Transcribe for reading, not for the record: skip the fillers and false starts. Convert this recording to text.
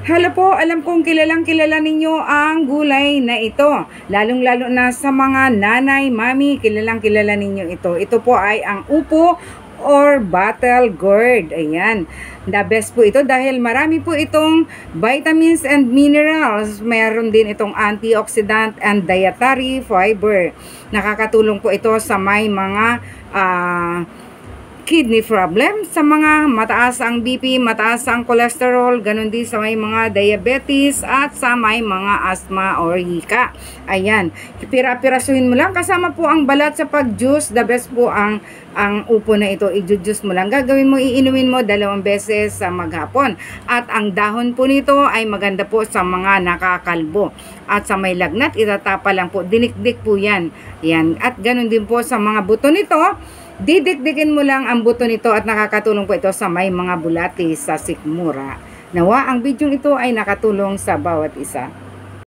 Hello po, alam kong kilalang kilala ninyo ang gulay na ito. Lalong-lalo na sa mga nanay, mami, kilalang kilala ninyo ito. Ito po ay ang upo or battle gourd. Ayan. The best po ito dahil marami po itong vitamins and minerals. Mayroon din itong antioxidant and dietary fiber. Nakakatulong po ito sa may mga kidney problem, sa mga mataas ang BP, mataas ang cholesterol, ganun din sa may mga diabetes at sa may mga asthma or hika. Ayan, pira-pirasuhin mo lang kasama po ang balat sa pag-juice. The best po ang upo na ito, i-juice mo lang. Gagawin mo, iinumin mo 2 beses sa maghapon. At ang dahon po nito ay maganda po sa mga nakakalbo. At sa may lagnat, itatapa lang po, dinikdik po yan. Yan. At ganun din po sa mga buto nito, didikdikin mo lang ang buto nito at nakakatulong po ito sa may mga bulati sa sikmura. Nawa ang video ito ay nakatulong sa bawat isa.